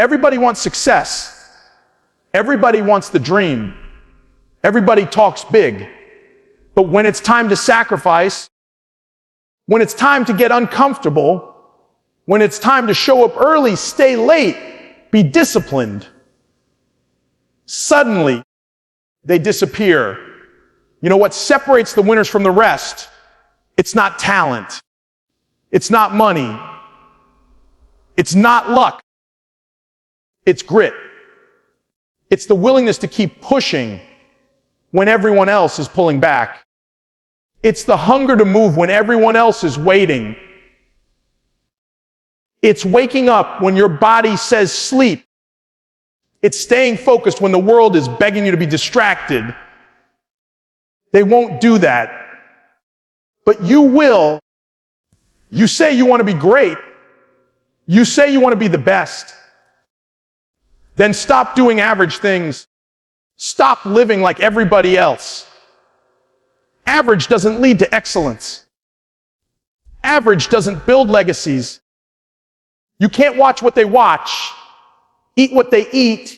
Everybody wants success. Everybody wants the dream. Everybody talks big. But when it's time to sacrifice, when it's time to get uncomfortable, when it's time to show up early, stay late, be disciplined, suddenly they disappear. You know what separates the winners from the rest? It's not talent. It's not money. It's not luck. It's grit. It's the willingness to keep pushing when everyone else is pulling back. It's the hunger to move when everyone else is waiting. It's waking up when your body says sleep. It's staying focused when the world is begging you to be distracted. They won't do that. But you will. You say you want to be great. You say you want to be the best. Then stop doing average things. Stop living like everybody else. Average doesn't lead to excellence. Average doesn't build legacies. You can't watch what they watch, eat what they eat,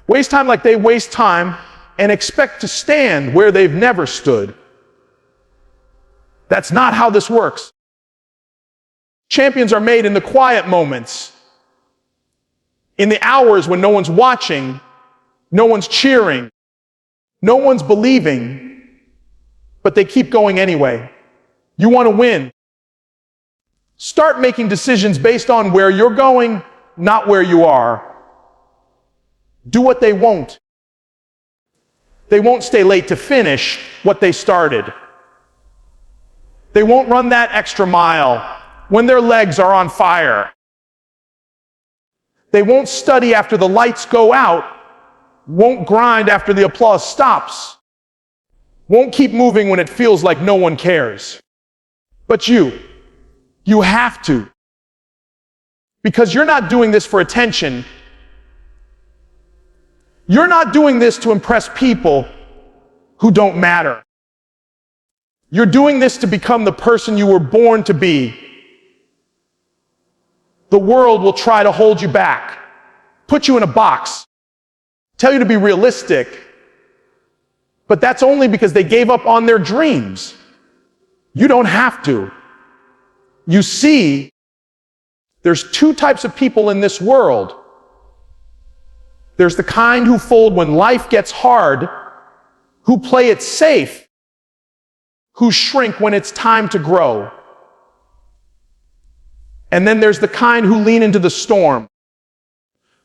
waste time like they waste time, and expect to stand where they've never stood. That's not how this works. Champions are made in the quiet moments, in the hours when no one's watching, no one's cheering, no one's believing, but they keep going anyway. You want to win. Start making decisions based on where you're going, not where you are. Do what they won't. They won't stay late to finish what they started. They won't run that extra mile when their legs are on fire. They won't study after the lights go out, won't grind after the applause stops, won't keep moving when it feels like no one cares. But you have to. Because you're not doing this for attention. You're not doing this to impress people who don't matter. You're doing this to become the person you were born to be. The world will try to hold you back, put you in a box, tell you to be realistic, but that's only because they gave up on their dreams. You don't have to. You see, there's two types of people in this world. There's the kind who fold when life gets hard, who play it safe, who shrink when it's time to grow. And then there's the kind who lean into the storm,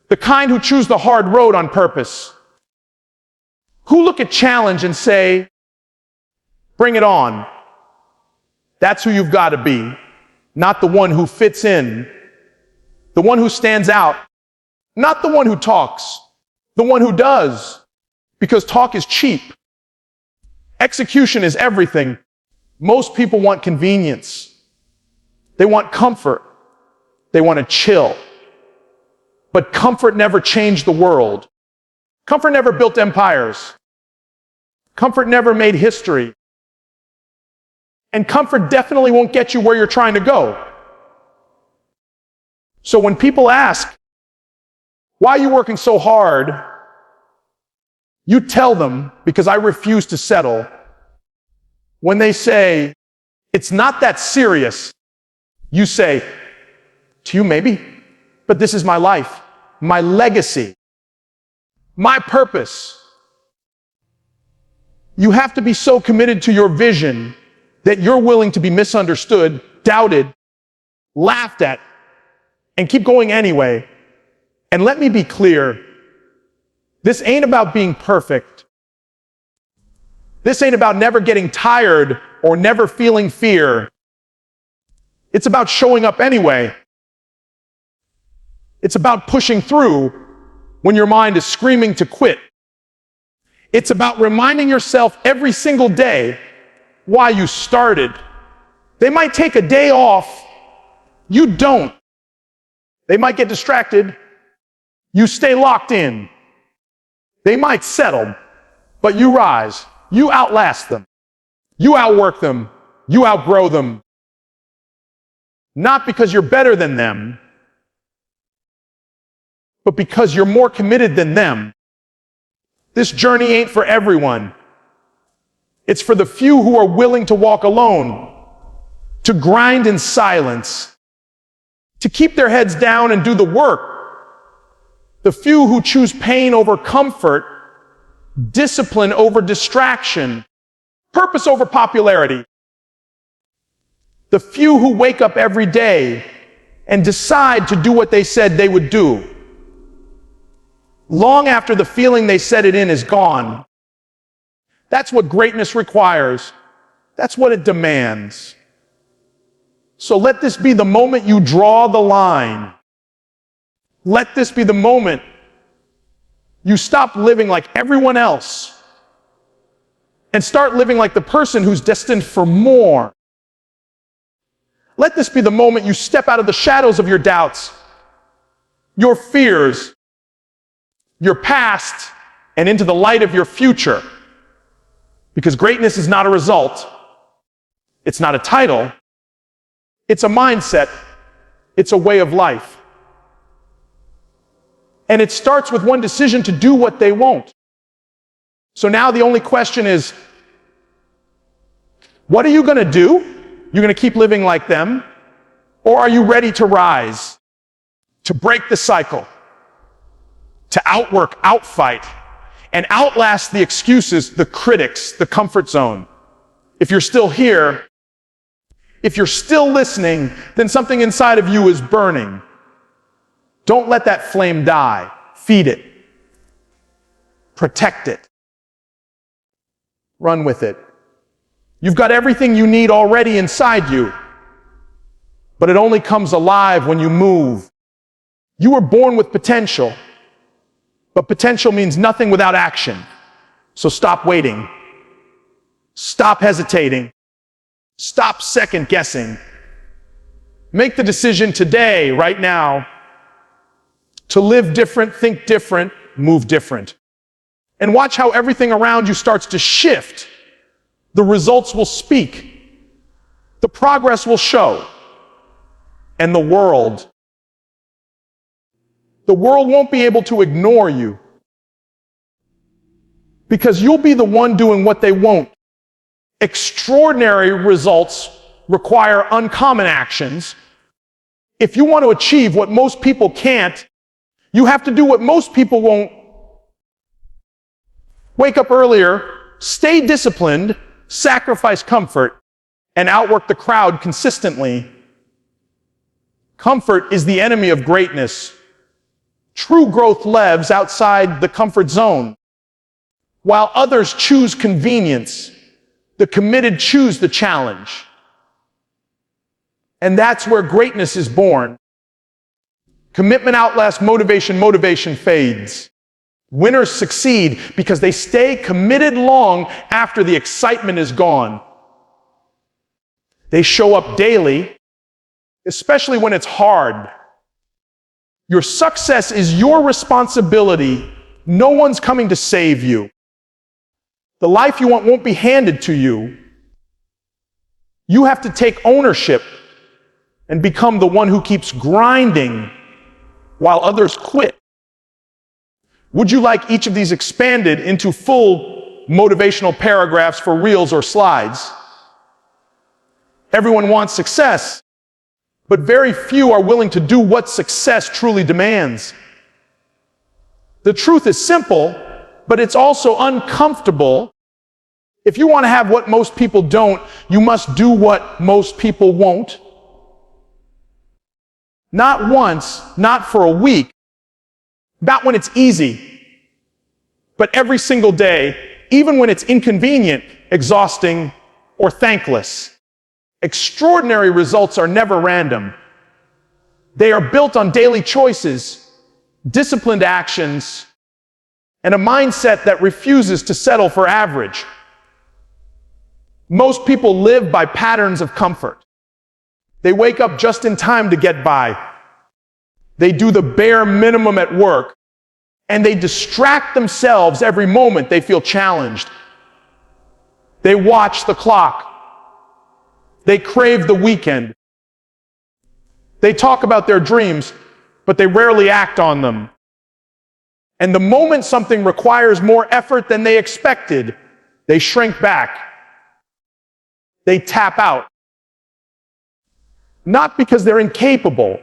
the kind who choose the hard road on purpose, who look at challenge and say, bring it on. That's who you've got to be, not the one who fits in, the one who stands out, not the one who talks, the one who does, because talk is cheap. Execution is everything. Most people want convenience. They want comfort. They want to chill. But comfort never changed the world. Comfort never built empires. Comfort never made history. And comfort definitely won't get you where you're trying to go. So when people ask, why are you working so hard? You tell them, because I refuse to settle. When they say, it's not that serious, you say, to you maybe, but this is my life, my legacy, my purpose. You have to be so committed to your vision that you're willing to be misunderstood, doubted, laughed at, and keep going anyway. And let me be clear, this ain't about being perfect. This ain't about never getting tired or never feeling fear. It's about showing up anyway. It's about pushing through when your mind is screaming to quit. It's about reminding yourself every single day why you started. They might take a day off. You don't. They might get distracted. You stay locked in. They might settle, but you rise. You outlast them. You outwork them. You outgrow them. Not because you're better than them, but because you're more committed than them. This journey ain't for everyone. It's for the few who are willing to walk alone, to grind in silence, to keep their heads down and do the work. The few who choose pain over comfort, discipline over distraction, purpose over popularity. The few who wake up every day and decide to do what they said they would do, long after the feeling they set it in is gone. That's what greatness requires. That's what it demands. So let this be the moment you draw the line. Let this be the moment you stop living like everyone else and start living like the person who's destined for more. Let this be the moment you step out of the shadows of your doubts, your fears, your past, and into the light of your future. Because greatness is not a result. It's not a title. It's a mindset. It's a way of life. And it starts with one decision to do what they won't. So now the only question is, what are you going to do? You're going to keep living like them? Or are you ready to rise, to break the cycle, to outwork, outfight, and outlast the excuses, the critics, the comfort zone? If you're still here, if you're still listening, then something inside of you is burning. Don't let that flame die. Feed it. Protect it. Run with it. You've got everything you need already inside you, but it only comes alive when you move. You were born with potential, but potential means nothing without action. So stop waiting. Stop hesitating. Stop second guessing. Make the decision today, right now, to live different, think different, move different. And watch how everything around you starts to shift. The results will speak. The progress will show. And the world won't be able to ignore you. Because you'll be the one doing what they won't. Extraordinary results require uncommon actions. If you want to achieve what most people can't, you have to do what most people won't. Wake up earlier, stay disciplined, sacrifice comfort, and outwork the crowd consistently. Comfort is the enemy of greatness. True growth lives outside the comfort zone. While others choose convenience, the committed choose the challenge. And that's where greatness is born. Commitment outlasts motivation, motivation fades. Winners succeed because they stay committed long after the excitement is gone. They show up daily, especially when it's hard. Your success is your responsibility. No one's coming to save you. The life you want won't be handed to you. You have to take ownership and become the one who keeps grinding while others quit. Would you like each of these expanded into full motivational paragraphs for reels or slides? Everyone wants success, but very few are willing to do what success truly demands. The truth is simple, but it's also uncomfortable. If you want to have what most people don't, you must do what most people won't. Not once, not for a week, not when it's easy, but every single day, even when it's inconvenient, exhausting, or thankless. Extraordinary results are never random. They are built on daily choices, disciplined actions, and a mindset that refuses to settle for average. Most people live by patterns of comfort. They wake up just in time to get by. They do the bare minimum at work, and they distract themselves every moment they feel challenged. They watch the clock. They crave the weekend. They talk about their dreams, but they rarely act on them. And the moment something requires more effort than they expected, they shrink back. They tap out. Not because they're incapable,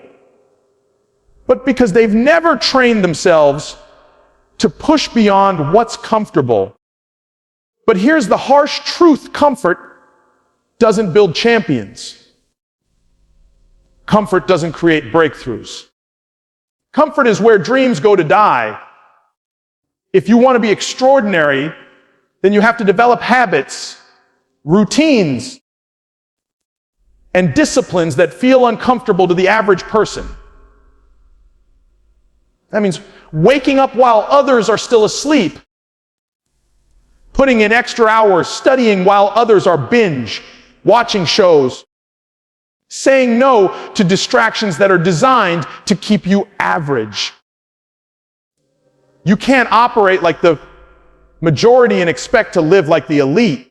but because they've never trained themselves to push beyond what's comfortable. But here's the harsh truth: comfort doesn't build champions. Comfort doesn't create breakthroughs. Comfort is where dreams go to die. If you want to be extraordinary, then you have to develop habits, routines, and disciplines that feel uncomfortable to the average person. That means waking up while others are still asleep, putting in extra hours studying while others are binge watching shows, saying no to distractions that are designed to keep you average. You can't operate like the majority and expect to live like the elite.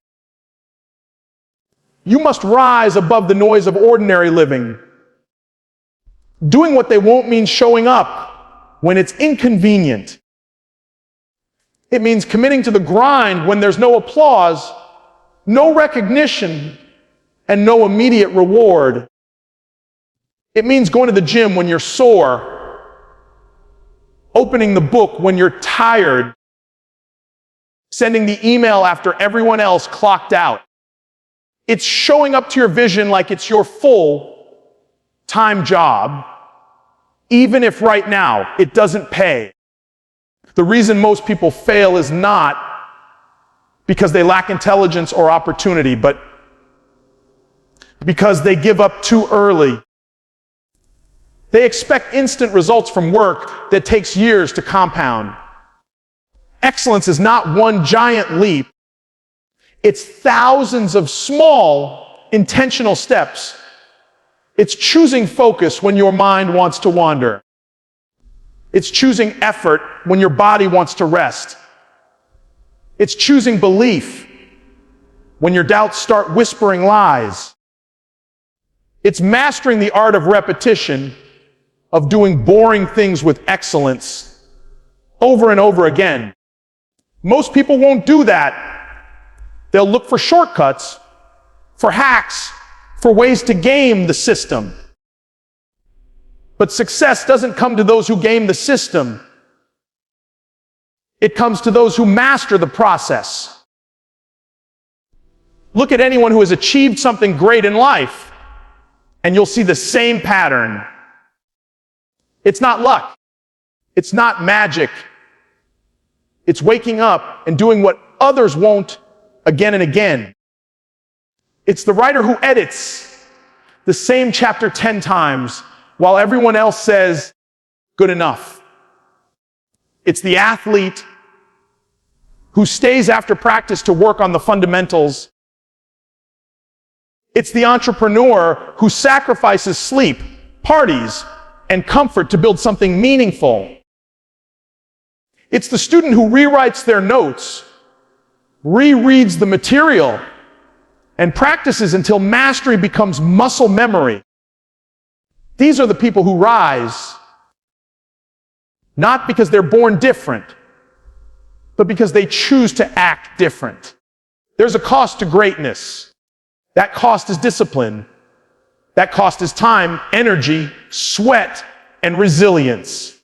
You must rise above the noise of ordinary living. Doing what they won't means showing up when it's inconvenient. It means committing to the grind when there's no applause, no recognition, and no immediate reward. It means going to the gym when you're sore, opening the book when you're tired, sending the email after everyone else clocked out. It's showing up to your vision like it's your full-time job, even if right now it doesn't pay. The reason most people fail is not because they lack intelligence or opportunity, but because they give up too early. They expect instant results from work that takes years to compound. Excellence is not one giant leap. It's thousands of small, intentional steps. It's choosing focus when your mind wants to wander. It's choosing effort when your body wants to rest. It's choosing belief when your doubts start whispering lies. It's mastering the art of repetition, of doing boring things with excellence over and over again. Most people won't do that. They'll look for shortcuts, for hacks, for ways to game the system. But success doesn't come to those who game the system. It comes to those who master the process. Look at anyone who has achieved something great in life, and you'll see the same pattern. It's not luck. It's not magic. It's waking up and doing what others won't again and again. It's the writer who edits the same chapter 10 times while everyone else says, good enough. It's the athlete who stays after practice to work on the fundamentals. It's the entrepreneur who sacrifices sleep, parties, and comfort to build something meaningful. It's the student who rewrites their notes, rereads the material, and practices until mastery becomes muscle memory. These are the people who rise, not because they're born different, but because they choose to act different. There's a cost to greatness. That cost is discipline. That cost is time, energy, sweat, and resilience.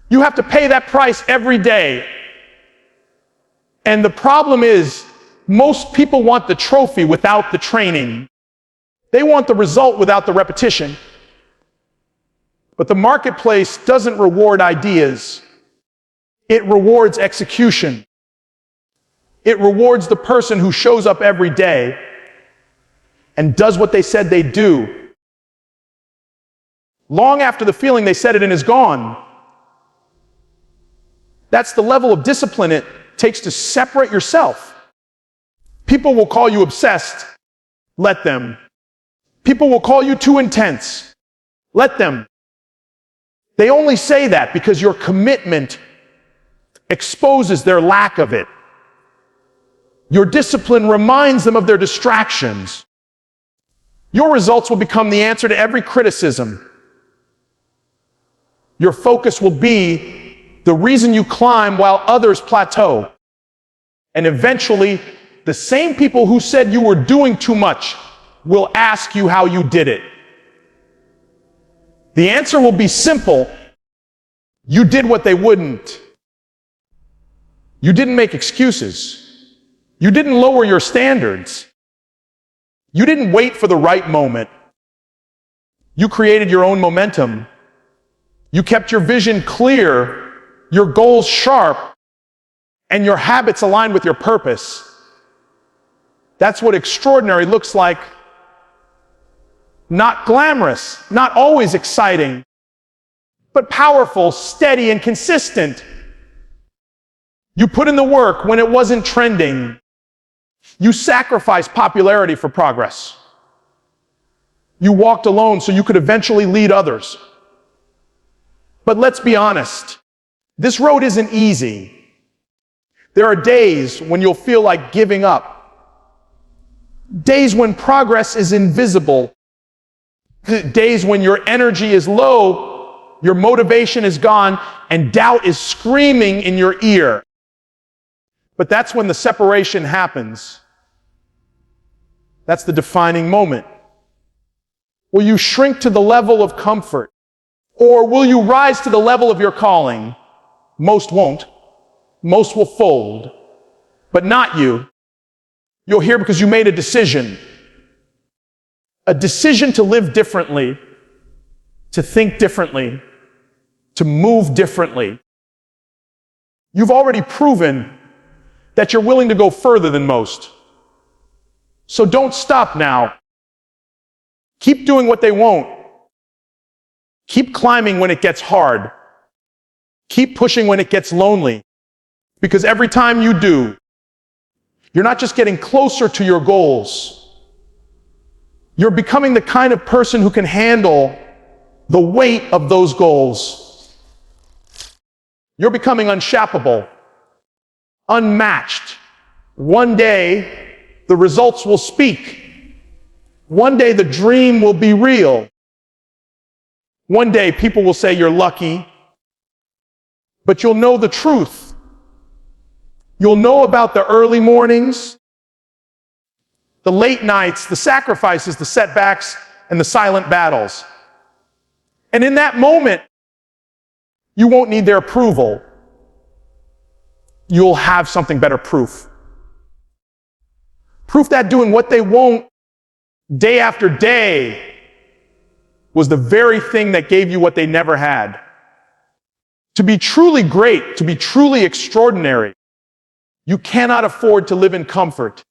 You have to pay that price every day. And the problem is, most people want the trophy without the training. They want the result without the repetition. But the marketplace doesn't reward ideas. It rewards execution. It rewards the person who shows up every day and does what they said they'd do, long after the feeling they said it in is gone. That's the level of discipline it takes to separate yourself. People will call you obsessed. Let them. People will call you too intense. Let them. They only say that because your commitment exposes their lack of it. Your discipline reminds them of their distractions. Your results will become the answer to every criticism. Your focus will be the reason you climb while others plateau. And eventually, the same people who said you were doing too much will ask you how you did it. The answer will be simple. You did what they wouldn't. You didn't make excuses. You didn't lower your standards. You didn't wait for the right moment. You created your own momentum. You kept your vision clear, your goals sharp, and your habits aligned with your purpose. That's what extraordinary looks like. Not glamorous, not always exciting, but powerful, steady, and consistent. You put in the work when it wasn't trending. You sacrificed popularity for progress. You walked alone so you could eventually lead others. But let's be honest, this road isn't easy. There are days when you'll feel like giving up. Days when progress is invisible. Days when your energy is low, your motivation is gone, and doubt is screaming in your ear. But that's when the separation happens. That's the defining moment. Will you shrink to the level of comfort? Or will you rise to the level of your calling? Most won't. Most will fold. But not you. You're here because you made a decision. A decision to live differently, to think differently, to move differently. You've already proven that you're willing to go further than most. So don't stop now. Keep doing what they won't. Keep climbing when it gets hard. Keep pushing when it gets lonely. Because every time you do, you're not just getting closer to your goals. You're becoming the kind of person who can handle the weight of those goals. You're becoming unshappable, unmatched. One day, the results will speak. One day, the dream will be real. One day, people will say you're lucky, but you'll know the truth. You'll know about the early mornings, the late nights, the sacrifices, the setbacks, and the silent battles. And in that moment, you won't need their approval. You'll have something better proof. Proof that doing what they won't day after day was the very thing that gave you what they never had. To be truly great, to be truly extraordinary, you cannot afford to live in comfort.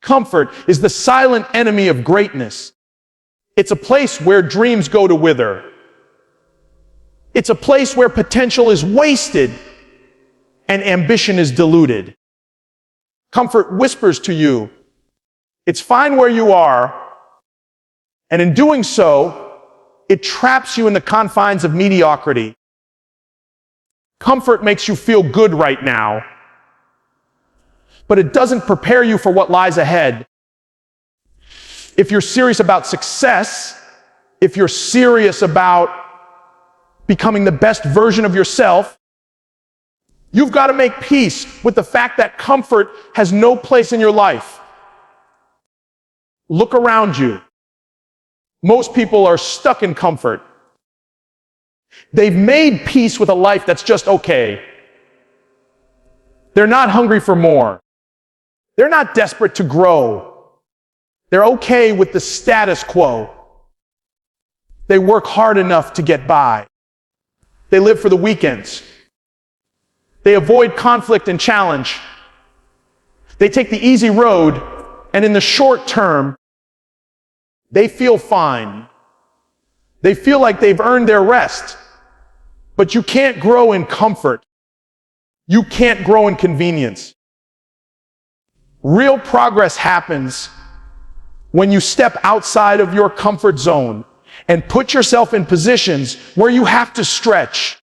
Comfort is the silent enemy of greatness. It's a place where dreams go to wither. It's a place where potential is wasted and ambition is diluted. Comfort whispers to you, it's fine where you are, and in doing so, it traps you in the confines of mediocrity. Comfort makes you feel good right now, but it doesn't prepare you for what lies ahead. If you're serious about success, if you're serious about becoming the best version of yourself, you've got to make peace with the fact that comfort has no place in your life. Look around you. Most people are stuck in comfort. They've made peace with a life that's just okay. They're not hungry for more. They're not desperate to grow. They're okay with the status quo. They work hard enough to get by. They live for the weekends. They avoid conflict and challenge. They take the easy road, and in the short term, they feel fine. They feel like they've earned their rest. But you can't grow in comfort. You can't grow in convenience. Real progress happens when you step outside of your comfort zone and put yourself in positions where you have to stretch,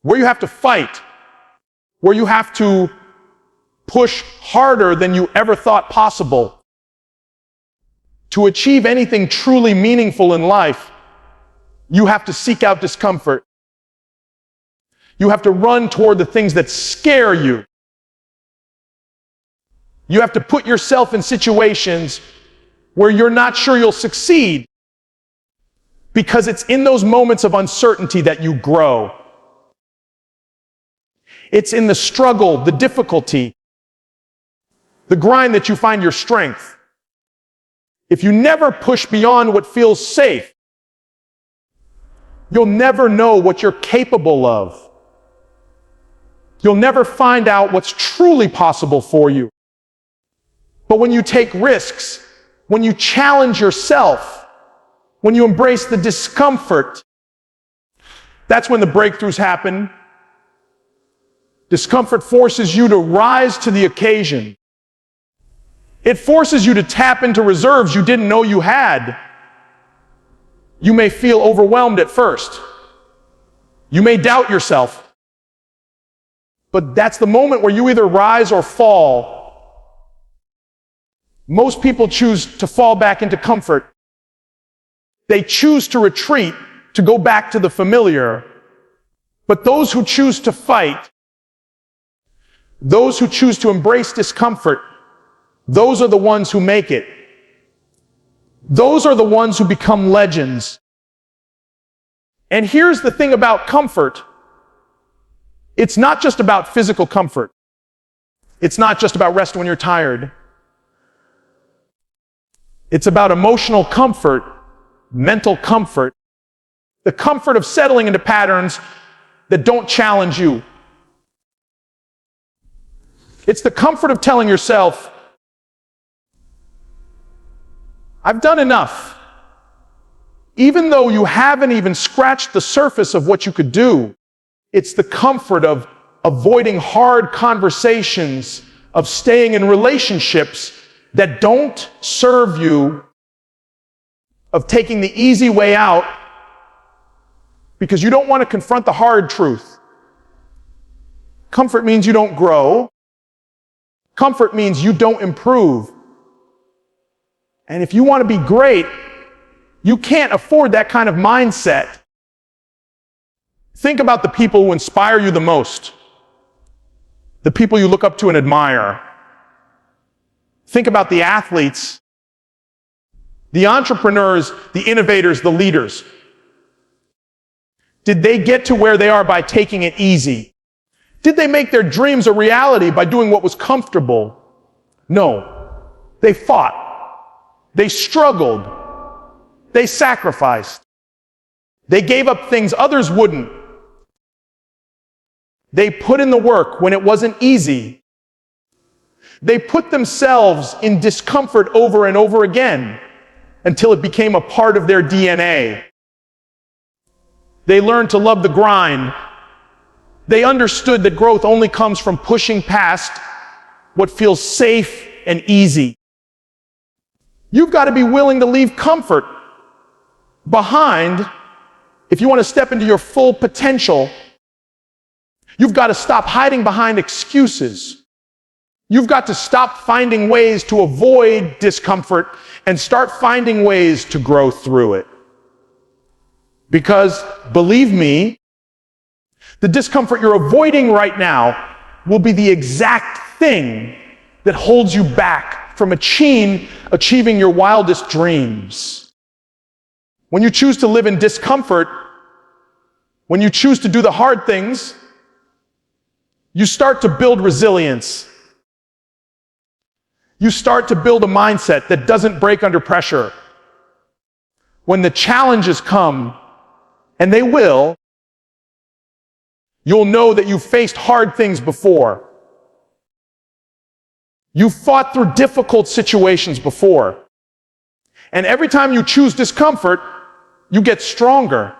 where you have to fight, where you have to push harder than you ever thought possible. To achieve anything truly meaningful in life, you have to seek out discomfort. You have to run toward the things that scare you. You have to put yourself in situations where you're not sure you'll succeed, because it's in those moments of uncertainty that you grow. It's in the struggle, the difficulty, the grind that you find your strength. If you never push beyond what feels safe, you'll never know what you're capable of. You'll never find out what's truly possible for you. But when you take risks, when you challenge yourself, when you embrace the discomfort, that's when the breakthroughs happen. Discomfort forces you to rise to the occasion. It forces you to tap into reserves you didn't know you had. You may feel overwhelmed at first. You may doubt yourself. But that's the moment where you either rise or fall. Most people choose to fall back into comfort. They choose to retreat, to go back to the familiar. But those who choose to fight, those who choose to embrace discomfort, those are the ones who make it. Those are the ones who become legends. And here's the thing about comfort. It's not just about physical comfort. It's not just about rest when you're tired. It's about emotional comfort, mental comfort, the comfort of settling into patterns that don't challenge you. It's the comfort of telling yourself, I've done enough. Even though you haven't even scratched the surface of what you could do, it's the comfort of avoiding hard conversations, of staying in relationships that don't serve you, of taking the easy way out because you don't want to confront the hard truth. Comfort means you don't grow. Comfort means you don't improve. And if you want to be great, you can't afford that kind of mindset. Think about the people who inspire you the most, the people you look up to and admire. Think about the athletes, the entrepreneurs, the innovators, the leaders. Did they get to where they are by taking it easy? Did they make their dreams a reality by doing what was comfortable? No. They fought. They struggled. They sacrificed. They gave up things others wouldn't. They put in the work when it wasn't easy. They put themselves in discomfort over and over again until it became a part of their DNA. They learned to love the grind. They understood that growth only comes from pushing past what feels safe and easy. You've got to be willing to leave comfort behind if you want to step into your full potential. You've got to stop hiding behind excuses. You've got to stop finding ways to avoid discomfort and start finding ways to grow through it. Because, believe me, the discomfort you're avoiding right now will be the exact thing that holds you back from achieving your wildest dreams. When you choose to live in discomfort, when you choose to do the hard things, you start to build resilience. You start to build a mindset that doesn't break under pressure. When the challenges come, and they will, you'll know that you've faced hard things before. You've fought through difficult situations before. And every time you choose discomfort, you get stronger.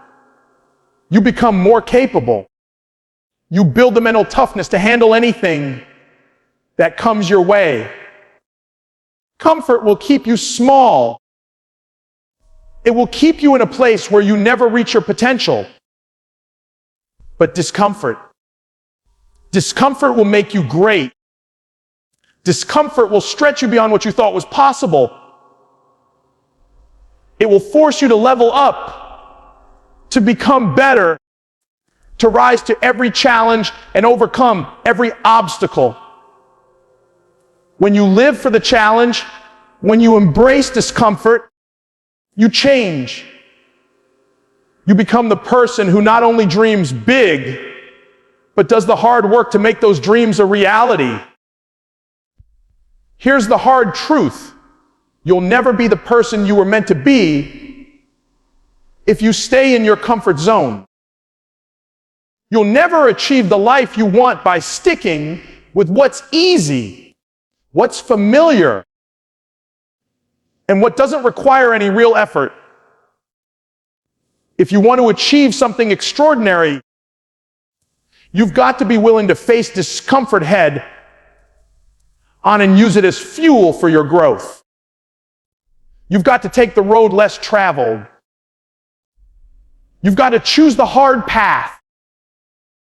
You become more capable. You build the mental toughness to handle anything that comes your way. Comfort will keep you small. It will keep you in a place where you never reach your potential. But discomfort will make you great. Discomfort will stretch you beyond what you thought was possible. It will force you to level up, to become better, to rise to every challenge and overcome every obstacle. When you live for the challenge, when you embrace discomfort, you change. You become the person who not only dreams big, but does the hard work to make those dreams a reality. Here's the hard truth. You'll never be the person you were meant to be if you stay in your comfort zone. You'll never achieve the life you want by sticking with what's easy, what's familiar, and what doesn't require any real effort. If you want to achieve something extraordinary, you've got to be willing to face discomfort head on and use it as fuel for your growth. You've got to take the road less traveled. You've got to choose the hard path,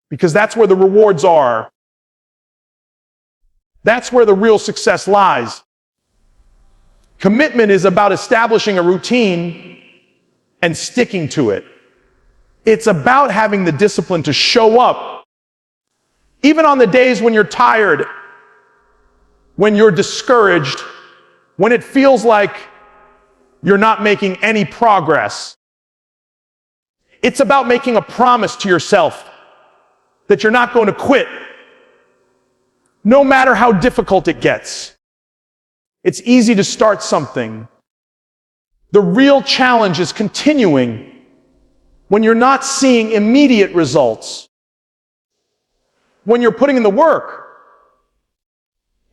because that's where the rewards are. That's where the real success lies. Commitment is about establishing a routine and sticking to it. It's about having the discipline to show up, even on the days when you're tired, when you're discouraged, when it feels like you're not making any progress. It's about making a promise to yourself that you're not going to quit, no matter how difficult it gets. It's easy to start something. The real challenge is continuing when you're not seeing immediate results. When you're putting in the work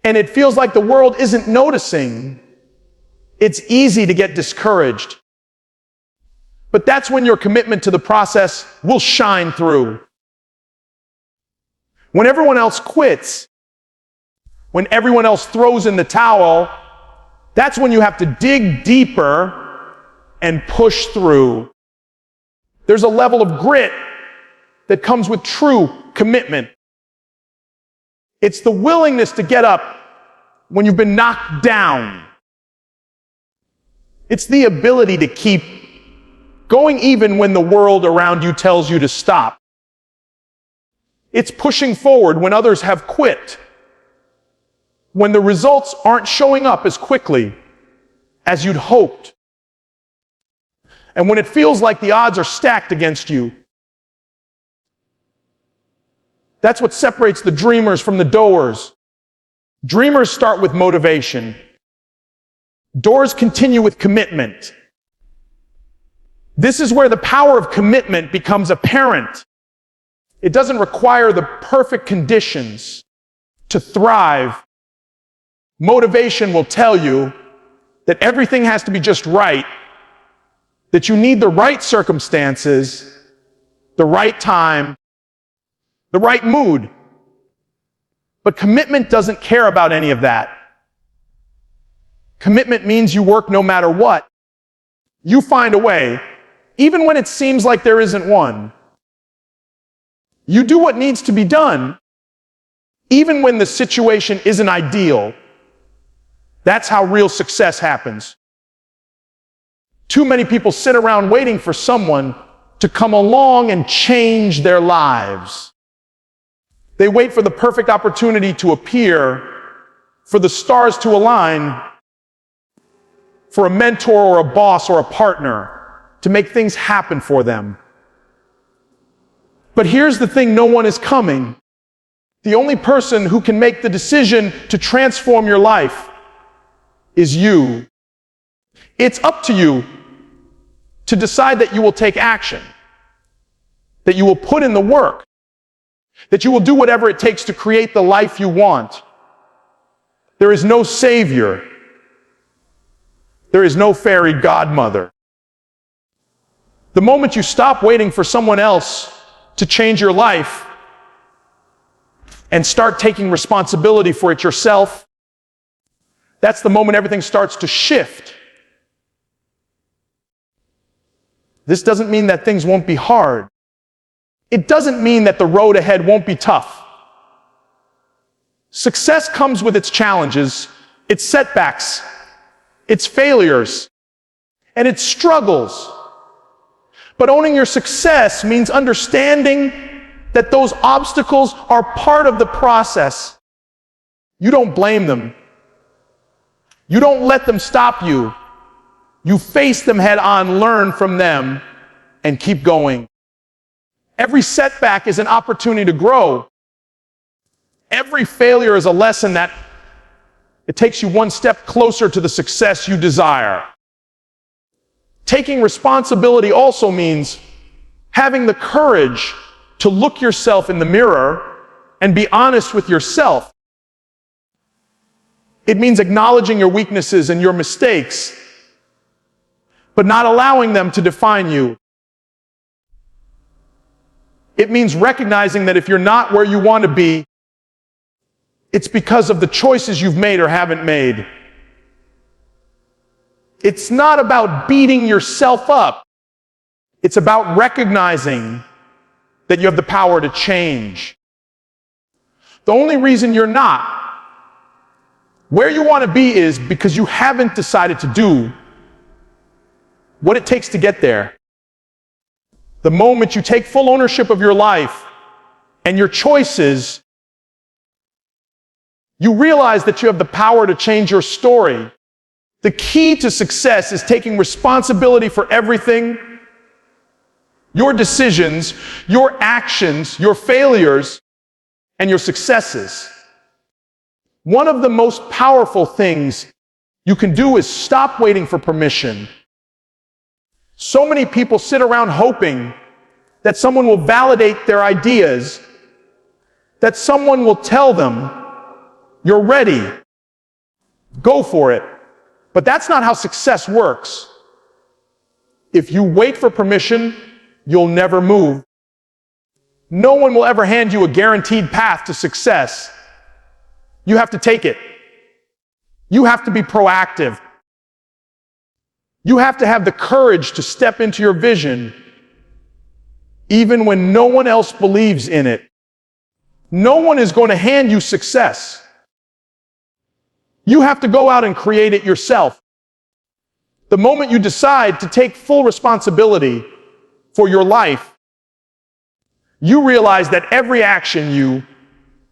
and it feels like the world isn't noticing, it's easy to get discouraged. But that's when your commitment to the process will shine through. When everyone else quits, when everyone else throws in the towel, that's when you have to dig deeper and push through. There's a level of grit that comes with true commitment. It's the willingness to get up when you've been knocked down. It's the ability to keep going even when the world around you tells you to stop. It's pushing forward when others have quit, when the results aren't showing up as quickly as you'd hoped, and when it feels like the odds are stacked against you. That's what separates the dreamers from the doers. Dreamers start with motivation. Doers continue with commitment. This is where the power of commitment becomes apparent. It doesn't require the perfect conditions to thrive. Motivation will tell you that everything has to be just right, that you need the right circumstances, the right time, the right mood. But commitment doesn't care about any of that. Commitment means you work no matter what. You find a way, even when it seems like there isn't one. You do what needs to be done, even when the situation isn't ideal. That's how real success happens. Too many people sit around waiting for someone to come along and change their lives. They wait for the perfect opportunity to appear, for the stars to align, for a mentor or a boss or a partner to make things happen for them. But here's the thing, no one is coming. The only person who can make the decision to transform your life is you. It's up to you to decide that you will take action, that you will put in the work, that you will do whatever it takes to create the life you want. There is no savior. There is no fairy godmother. The moment you stop waiting for someone else to change your life and start taking responsibility for it yourself, that's the moment everything starts to shift. This doesn't mean that things won't be hard. It doesn't mean that the road ahead won't be tough. Success comes with its challenges, its setbacks, its failures, and its struggles. But owning your success means understanding that those obstacles are part of the process. You don't blame them. You don't let them stop you. You face them head on, learn from them, and keep going. Every setback is an opportunity to grow. Every failure is a lesson that it takes you one step closer to the success you desire. Taking responsibility also means having the courage to look yourself in the mirror and be honest with yourself. It means acknowledging your weaknesses and your mistakes, but not allowing them to define you. It means recognizing that if you're not where you want to be, it's because of the choices you've made or haven't made. It's not about beating yourself up. It's about recognizing that you have the power to change. The only reason you're not where you want to be is because you haven't decided to do what it takes to get there. The moment you take full ownership of your life and your choices, you realize that you have the power to change your story. The key to success is taking responsibility for everything, your decisions, your actions, your failures, and your successes. One of the most powerful things you can do is stop waiting for permission. So many people sit around hoping that someone will validate their ideas, that someone will tell them, "You're ready, go for it." But that's not how success works. If you wait for permission, you'll never move. No one will ever hand you a guaranteed path to success. You have to take it. You have to be proactive. You have to have the courage to step into your vision, even when no one else believes in it. No one is going to hand you success. You have to go out and create it yourself. The moment you decide to take full responsibility for your life, you realize that every action you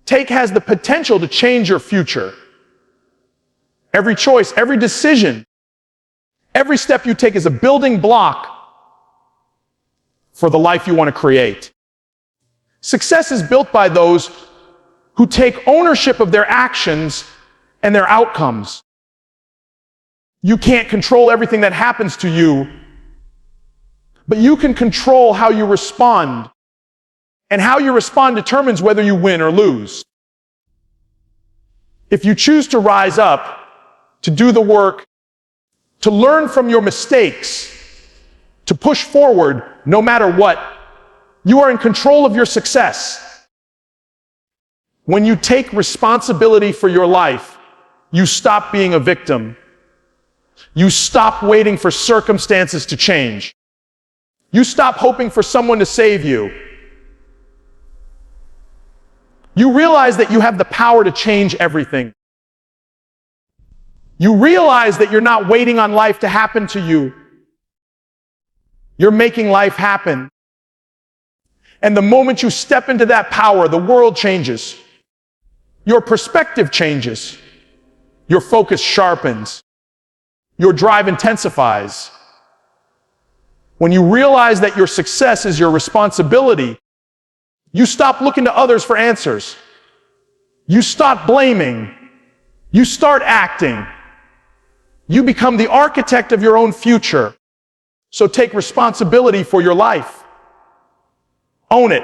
take has the potential to change your future. Every choice, every decision, every step you take is a building block for the life you want to create. Success is built by those who take ownership of their actions and their outcomes. You can't control everything that happens to you, but you can control how you respond. And how you respond determines whether you win or lose. If you choose to rise up, to do the work, to learn from your mistakes, to push forward no matter what, you are in control of your success. When you take responsibility for your life, you stop being a victim. You stop waiting for circumstances to change. You stop hoping for someone to save you. You realize that you have the power to change everything. You realize that you're not waiting on life to happen to you. You're making life happen. And the moment you step into that power, the world changes. Your perspective changes. Your focus sharpens. Your drive intensifies. When you realize that your success is your responsibility, you stop looking to others for answers. You stop blaming. You start acting. You become the architect of your own future. So take responsibility for your life. Own it.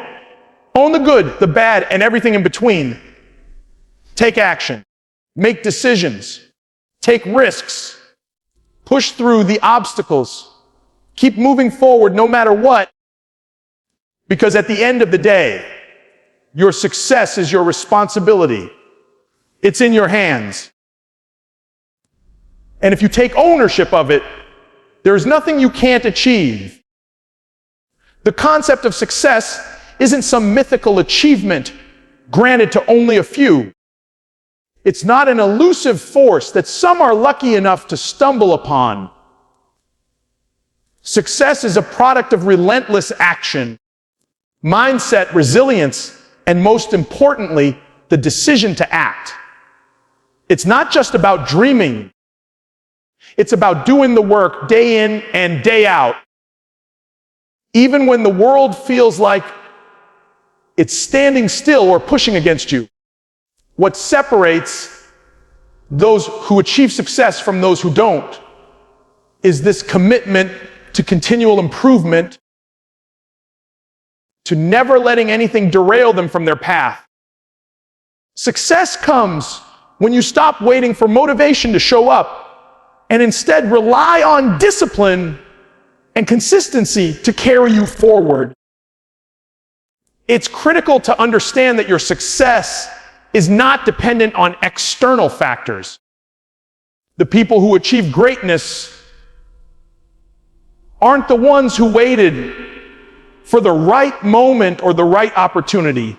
Own the good, the bad, and everything in between. Take action. Make decisions. Take risks. Push through the obstacles. Keep moving forward no matter what. Because at the end of the day, your success is your responsibility. It's in your hands. And if you take ownership of it, there is nothing you can't achieve. The concept of success isn't some mythical achievement granted to only a few. It's not an elusive force that some are lucky enough to stumble upon. Success is a product of relentless action. mindset, resilience, and most importantly, the decision to act. It's not just about dreaming. It's about doing the work day in and day out. Even when the world feels like it's standing still or pushing against you. What separates those who achieve success from those who don't is this commitment to continual improvement, to never letting anything derail them from their path. Success comes when you stop waiting for motivation to show up and instead rely on discipline and consistency to carry you forward. It's critical to understand that your success is not dependent on external factors. The people who achieve greatness aren't the ones who waited for the right moment or the right opportunity.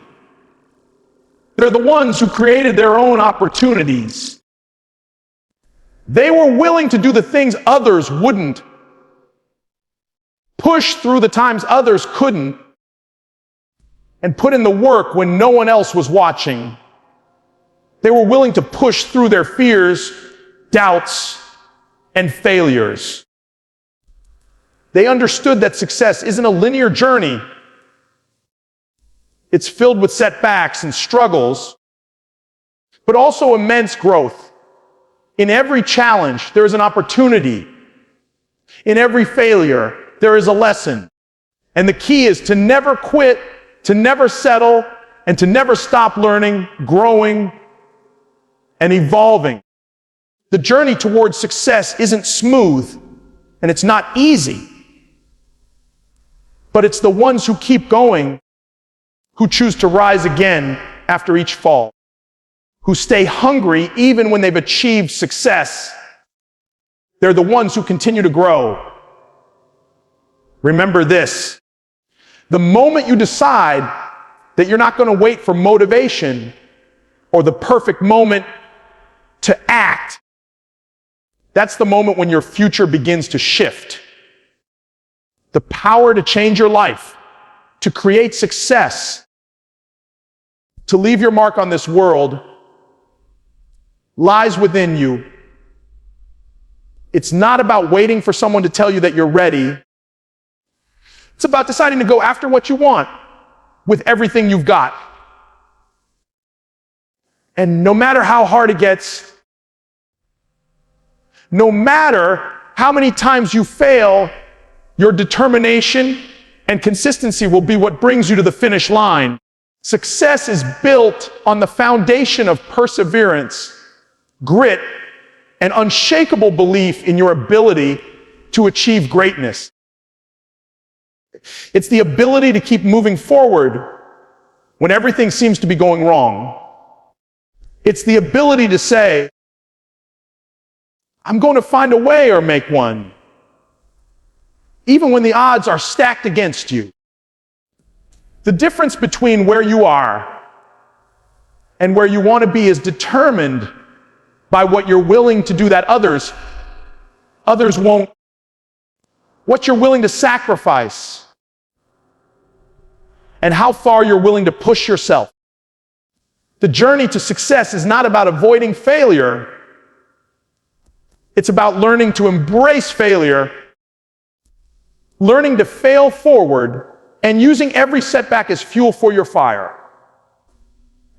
They're the ones who created their own opportunities. They were willing to do the things others wouldn't, push through the times others couldn't, and put in the work when no one else was watching. They were willing to push through their fears, doubts, and failures. They understood that success isn't a linear journey. It's filled with setbacks and struggles, but also immense growth. In every challenge, there is an opportunity. In every failure, there is a lesson. And the key is to never quit, to never settle, and to never stop learning, growing, and evolving. The journey towards success isn't smooth, and it's not easy. But it's the ones who keep going, who choose to rise again after each fall, who stay hungry even when they've achieved success. They're the ones who continue to grow. Remember this: the moment you decide that you're not going to wait for motivation or the perfect moment to act, that's the moment when your future begins to shift. The power to change your life, to create success, to leave your mark on this world lies within you. It's not about waiting for someone to tell you that you're ready. It's about deciding to go after what you want with everything you've got. And no matter how hard it gets, no matter how many times you fail, your determination and consistency will be what brings you to the finish line. Success is built on the foundation of perseverance, grit, and unshakable belief in your ability to achieve greatness. It's the ability to keep moving forward when everything seems to be going wrong. It's the ability to say, I'm going to find a way or make one, even when the odds are stacked against you. The difference between where you are and where you want to be is determined by what you're willing to do that others won't. What you're willing to sacrifice and how far you're willing to push yourself. The journey to success is not about avoiding failure. It's about learning to embrace failure, learning to fail forward, and using every setback as fuel for your fire.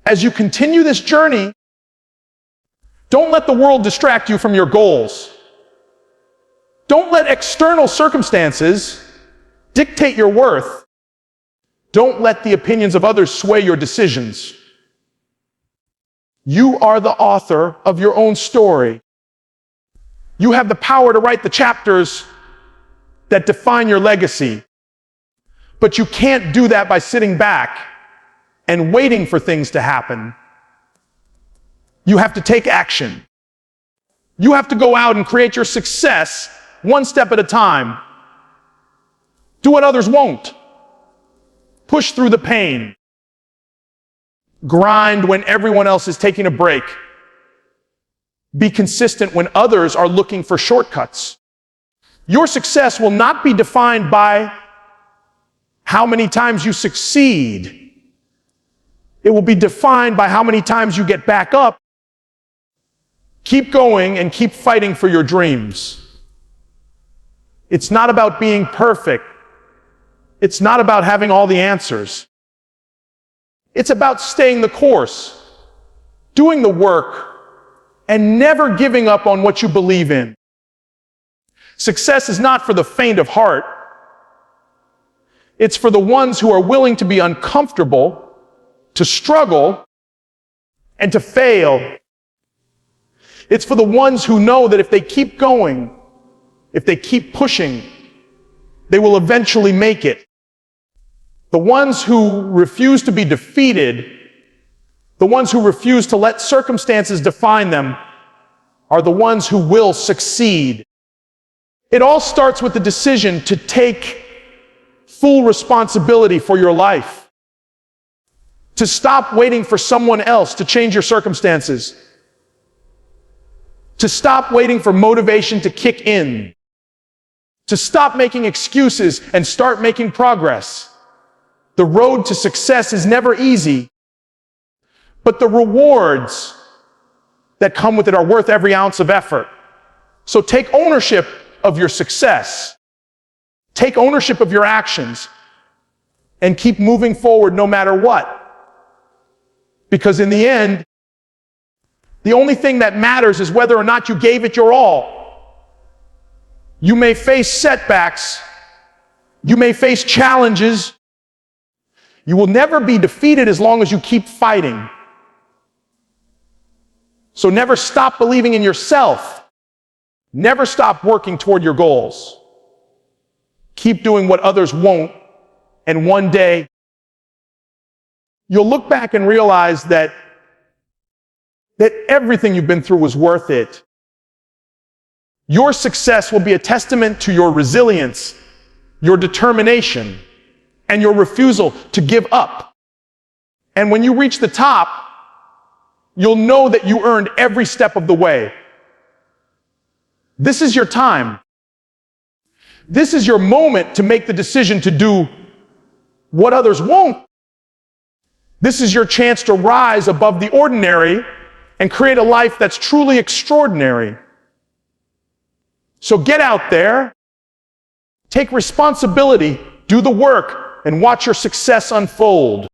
As you continue this journey, don't let the world distract you from your goals. Don't let external circumstances dictate your worth. Don't let the opinions of others sway your decisions. You are the author of your own story. You have the power to write the chapters that define your legacy. But you can't do that by sitting back and waiting for things to happen. You have to take action. You have to go out and create your success one step at a time. Do what others won't. Push through the pain. Grind when everyone else is taking a break. Be consistent when others are looking for shortcuts. Your success will not be defined by how many times you succeed. It will be defined by how many times you get back up, keep going, and keep fighting for your dreams. It's not about being perfect. It's not about having all the answers. It's about staying the course, doing the work, and never giving up on what you believe in. Success is not for the faint of heart. It's for the ones who are willing to be uncomfortable, to struggle, and to fail. It's for the ones who know that if they keep going, if they keep pushing, they will eventually make it. The ones who refuse to be defeated, the ones who refuse to let circumstances define them, are the ones who will succeed. It all starts with the decision to take full responsibility for your life, to stop waiting for someone else to change your circumstances, to stop waiting for motivation to kick in, to stop making excuses and start making progress. The road to success is never easy, but the rewards that come with it are worth every ounce of effort. So take ownership of your success. Take ownership of your actions and keep moving forward no matter what. Because in the end, the only thing that matters is whether or not you gave it your all. You may face setbacks. You may face challenges. You will never be defeated as long as you keep fighting. So never stop believing in yourself. Never stop working toward your goals. Keep doing what others won't, and one day you'll look back and realize that everything you've been through was worth it. Your success will be a testament to your resilience, your determination, and your refusal to give up. And when you reach the top, you'll know that you earned every step of the way. This is your time. This is your moment to make the decision to do what others won't. This is your chance to rise above the ordinary and create a life that's truly extraordinary. So get out there, take responsibility, do the work, and watch your success unfold.